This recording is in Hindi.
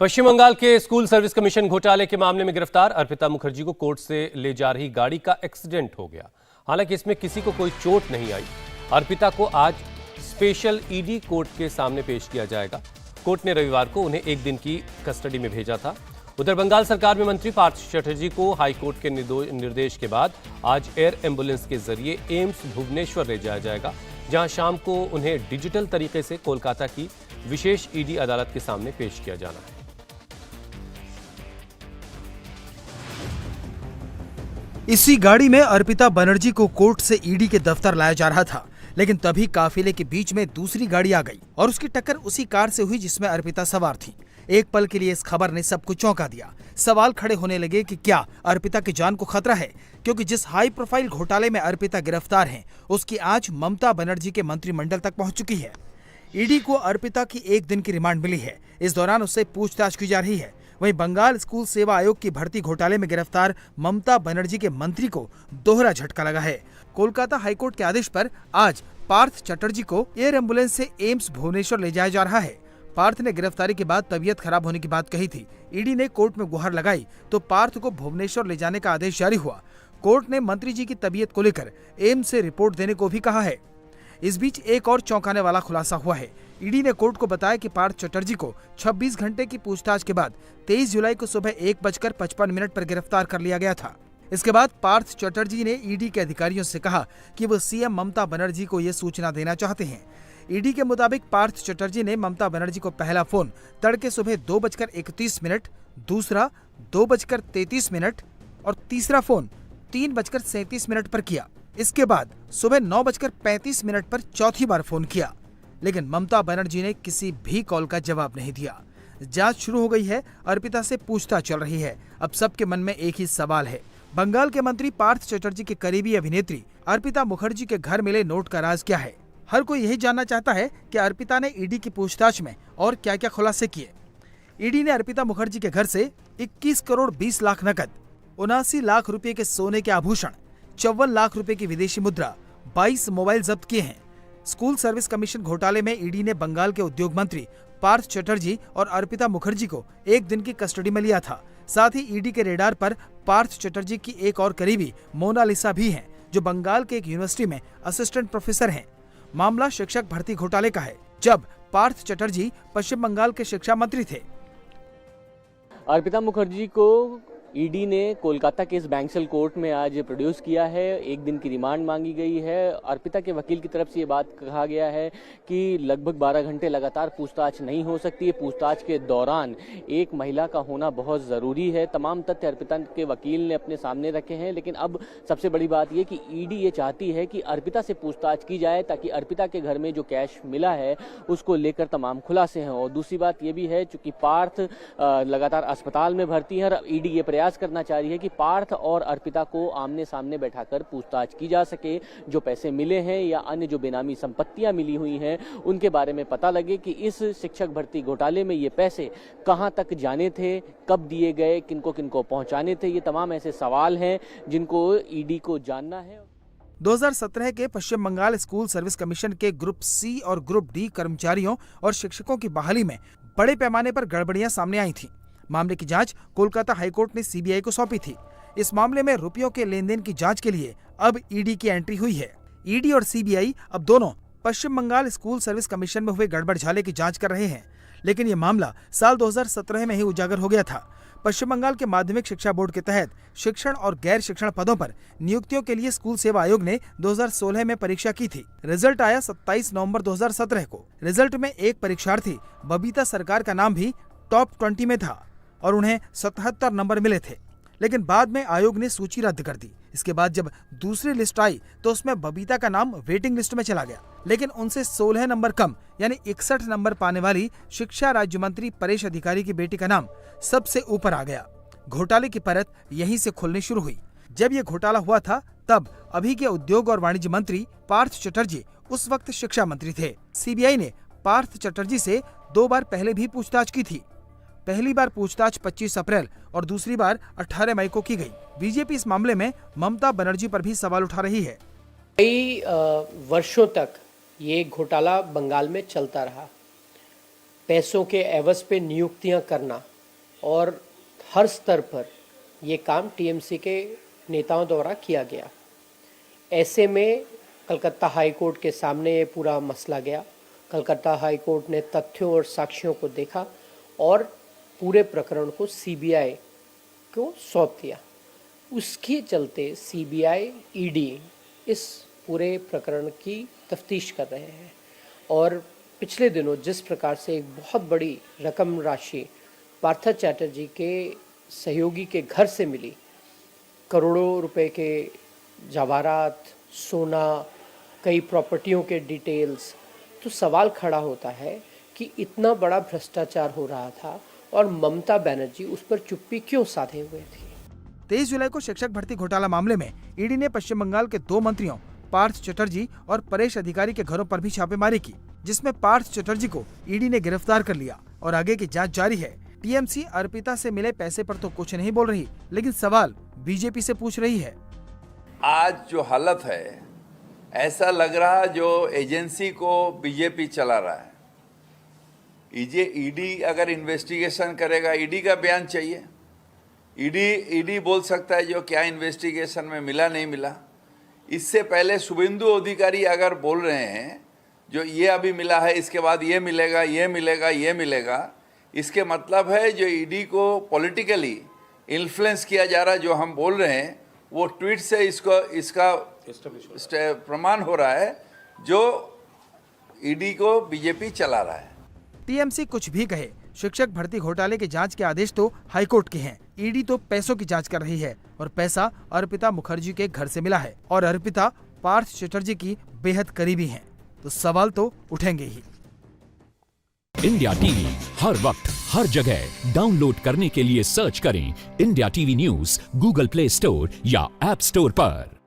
पश्चिम बंगाल के स्कूल सर्विस कमीशन घोटाले के मामले में गिरफ्तार अर्पिता मुखर्जी को कोर्ट से ले जा रही गाड़ी का एक्सीडेंट हो गया। हालांकि इसमें किसी को कोई चोट नहीं आई। अर्पिता को आज स्पेशल ईडी कोर्ट के सामने पेश किया जाएगा। कोर्ट ने रविवार को उन्हें एक दिन की कस्टडी में भेजा था। उधर बंगाल सरकार में मंत्री पार्थ चटर्जी को हाईकोर्ट के निर्देश के बाद आज एयर एम्बुलेंस के जरिए एम्स भुवनेश्वर ले जाया जाएगा, जहां शाम को उन्हें डिजिटल तरीके से कोलकाता की विशेष ईडी अदालत के सामने पेश किया जाना है। इसी गाड़ी में अर्पिता बनर्जी को कोर्ट से ईडी के दफ्तर लाया जा रहा था, लेकिन तभी काफिले के बीच में दूसरी गाड़ी आ गई और उसकी टक्कर उसी कार से हुई जिसमें अर्पिता सवार थी। एक पल के लिए इस खबर ने सबको चौंका दिया। सवाल खड़े होने लगे कि क्या अर्पिता की जान को खतरा है, क्योंकि जिस हाई प्रोफाइल घोटाले में अर्पिता गिरफ्तार है उसकी आज ममता बनर्जी के मंत्रिमंडल तक पहुंच चुकी है। ईडी को अर्पिता की एक दिन की रिमांड मिली है। इस दौरान उससे पूछताछ की जा रही है। वहीं बंगाल स्कूल सेवा आयोग की भर्ती घोटाले में गिरफ्तार ममता बनर्जी के मंत्री को दोहरा झटका लगा है। कोलकाता हाईकोर्ट के आदेश पर आज पार्थ चटर्जी को एयर एम्बुलेंस से एम्स भुवनेश्वर ले जाया जा रहा है। पार्थ ने गिरफ्तारी के बाद तबीयत खराब होने की बात कही थी। ईडी ने कोर्ट में गुहार लगाई तो पार्थ को भुवनेश्वर ले जाने का आदेश जारी हुआ। कोर्ट ने मंत्री जी की तबीयत को लेकर एम्स से रिपोर्ट देने को भी कहा है। इस बीच एक और चौंकाने वाला खुलासा हुआ है। ईडी ने कोर्ट को बताया कि पार्थ चटर्जी को 26 घंटे की पूछताछ के बाद 23 जुलाई को सुबह 1:55 पर गिरफ्तार कर लिया गया था। इसके बाद पार्थ चटर्जी ने ईडी के अधिकारियों से कहा कि वो सीएम ममता बनर्जी को ये सूचना देना चाहते हैं। ईडी के मुताबिक पार्थ चटर्जी ने ममता बनर्जी को पहला फोन तड़के सुबह 2:31, दूसरा 2:33 और तीसरा फोन 3:37 पर किया। इसके बाद सुबह 9:35 पर चौथी बार फोन किया, लेकिन ममता बनर्जी ने किसी भी कॉल का जवाब नहीं दिया। जांच शुरू हो गई है। अर्पिता से पूछताछ चल रही है। अब सबके मन में एक ही सवाल है, बंगाल के मंत्री पार्थ चटर्जी के करीबी अभिनेत्री अर्पिता मुखर्जी के घर मिले नोट का राज क्या है। हर कोई यही जानना चाहता है कि अर्पिता ने ईडी की पूछताछ में और क्या क्या खुलासे किए। ईडी ने अर्पिता मुखर्जी के घर से 21 करोड़ 20 लाख नकद, 79 लाख रुपए के सोने के आभूषण, 54 लाख रुपए की विदेशी मुद्रा, 22 मोबाइल जब्त किए हैं। स्कूल सर्विस कमीशन घोटाले में ईडी ने बंगाल के उद्योग मंत्री पार्थ चटर्जी और अर्पिता मुखर्जी को एक दिन की कस्टडी में लिया था। साथ ही ईडी के रेडार पर पार्थ चटर्जी की एक और करीबी मोनालिसा भी हैं, जो बंगाल के एक यूनिवर्सिटी में असिस्टेंट प्रोफेसर हैं। मामला शिक्षक भर्ती घोटाले का है, जब पार्थ चटर्जी पश्चिम बंगाल के शिक्षा मंत्री थे। अर्पिता मुखर्जी को ईडी ने कोलकाता के इस बैंक्सल कोर्ट में आज प्रोड्यूस किया है। एक दिन की रिमांड मांगी गई है। अर्पिता के वकील की तरफ से ये बात कहा गया है कि लगभग 12 घंटे लगातार पूछताछ नहीं हो सकती है। पूछताछ के दौरान एक महिला का होना बहुत ज़रूरी है। तमाम तथ्य अर्पिता के वकील ने अपने सामने रखे हैं, लेकिन अब सबसे बड़ी बात यह कि ईडी ये चाहती है कि अर्पिता से पूछताछ की जाए, ताकि अर्पिता के घर में जो कैश मिला है उसको लेकर तमाम खुलासे हैं। और दूसरी बात यह भी है, चूंकि पार्थ लगातार अस्पताल में भर्ती है, ईडी ये प्रयास करना चाह रही है कि पार्थ और अर्पिता को आमने सामने बैठाकर पूछताछ की जा सके। जो पैसे मिले हैं या अन्य जो बेनामी संपत्तियां मिली हुई हैं उनके बारे में पता लगे कि इस शिक्षक भर्ती घोटाले में ये पैसे कहां तक जाने थे, कब दिए गए, किनको किनको पहुंचाने थे। ये तमाम ऐसे सवाल हैं जिनको ईडी को जानना है। 2017 के पश्चिम बंगाल स्कूल सर्विस कमीशन के ग्रुप सी और ग्रुप डी कर्मचारियों और शिक्षकों की बहाली में बड़े पैमाने पर गड़बड़ियां सामने आई थी। मामले की जांच कोलकाता हाईकोर्ट ने सीबीआई को सौंपी थी। इस मामले में रुपयों के लेन देन की जांच के लिए अब ईडी की एंट्री हुई है। ईडी और सीबीआई अब दोनों पश्चिम बंगाल स्कूल सर्विस कमीशन में हुए गड़बड़ झाले की जांच कर रहे हैं, लेकिन ये मामला साल 2017 में ही उजागर हो गया था। पश्चिम बंगाल के माध्यमिक शिक्षा बोर्ड के तहत शिक्षण और गैर शिक्षण पदों पर नियुक्तियों के लिए स्कूल सेवा आयोग ने 2016 में परीक्षा की थी। रिजल्ट आया 27 नवंबर 2017 को। रिजल्ट में एक परीक्षार्थी बबीता सरकार का नाम भी टॉप 20 में था और उन्हें 77 नंबर मिले थे, लेकिन बाद में आयोग ने सूची रद्द कर दी। इसके बाद जब दूसरी लिस्ट आई तो उसमें बबीता का नाम वेटिंग लिस्ट में चला गया, लेकिन उनसे 16 नंबर कम यानी 61 नंबर पाने वाली शिक्षा राज्य मंत्री परेश अधिकारी की बेटी का नाम सबसे ऊपर आ गया। घोटाले की परत यहीं से खुलनी शुरू हुई। जब ये घोटाला हुआ था तब अभी के उद्योग और वाणिज्य मंत्री पार्थ चटर्जी उस वक्त शिक्षा मंत्री थे। सीबीआई ने पार्थ चटर्जी से 2 बार पहले भी पूछताछ की थी। पहली बार पूछताछ 25 अप्रैल और दूसरी बार 18 मई को की गई। बीजेपी इस मामले में ममता बनर्जी पर भी सवाल उठा रही है। कई वर्षों तक ये घोटाला बंगाल में चलता रहा। पैसों के एवज पे नियुक्तियां करना और हर स्तर पर ये काम टीएमसी के नेताओं द्वारा किया गया। ऐसे में कलकत्ता हाई कोर्ट के सामने ये पूरा मसला गया। कलकत्ता हाई कोर्ट ने तथ्यों और साक्ष्यों को देखा और पूरे प्रकरण को सीबीआई को सौंप दिया। उसके चलते सीबीआई ईडी इस पूरे प्रकरण की तफ्तीश कर रहे हैं और पिछले दिनों जिस प्रकार से एक बहुत बड़ी रकम राशि पार्थ चैटर्जी के सहयोगी के घर से मिली, करोड़ों रुपए के जवाहरात, सोना, कई प्रॉपर्टियों के डिटेल्स, तो सवाल खड़ा होता है कि इतना बड़ा भ्रष्टाचार हो रहा था और ममता बनर्जी उस पर चुप्पी क्यों साधे हुए थी। 23 जुलाई को शिक्षक भर्ती घोटाला मामले में ईडी ने पश्चिम बंगाल के 2 मंत्रियों पार्थ चटर्जी और परेश अधिकारी के घरों पर भी छापेमारी की, जिसमें पार्थ चटर्जी को ईडी ने गिरफ्तार कर लिया और आगे की जांच जारी है। टीएमसी अर्पिता से मिले पैसे पर तो कुछ नहीं बोल रही, लेकिन सवाल बीजेपी से पूछ रही है। आज जो हालत है, ऐसा लग रहा जो एजेंसी को बीजेपी चला रहा है। ईडी अगर इन्वेस्टिगेशन करेगा, ईडी का बयान चाहिए। ईडी बोल सकता है जो क्या इन्वेस्टिगेशन में मिला नहीं मिला। इससे पहले शुभेंदु अधिकारी अगर बोल रहे हैं जो ये अभी मिला है, इसके बाद ये मिलेगा, ये मिलेगा, ये मिलेगा, इसके मतलब है जो ईडी को पॉलिटिकली इन्फ्लुएंस किया जा रहा है। जो हम बोल रहे हैं वो ट्वीट से इसका प्रमाण हो रहा है जो ईडी को बीजेपी चला रहा है। टीएमसी कुछ भी कहे, शिक्षक भर्ती घोटाले के जांच के आदेश तो हाईकोर्ट के हैं। ईडी तो पैसों की जांच कर रही है और पैसा अर्पिता मुखर्जी के घर से मिला है और अर्पिता पार्थ चटर्जी की बेहद करीबी हैं, तो सवाल तो उठेंगे ही। इंडिया टीवी हर वक्त हर जगह डाउनलोड करने के लिए सर्च करें India TV news Google play store या ऐप स्टोर पर।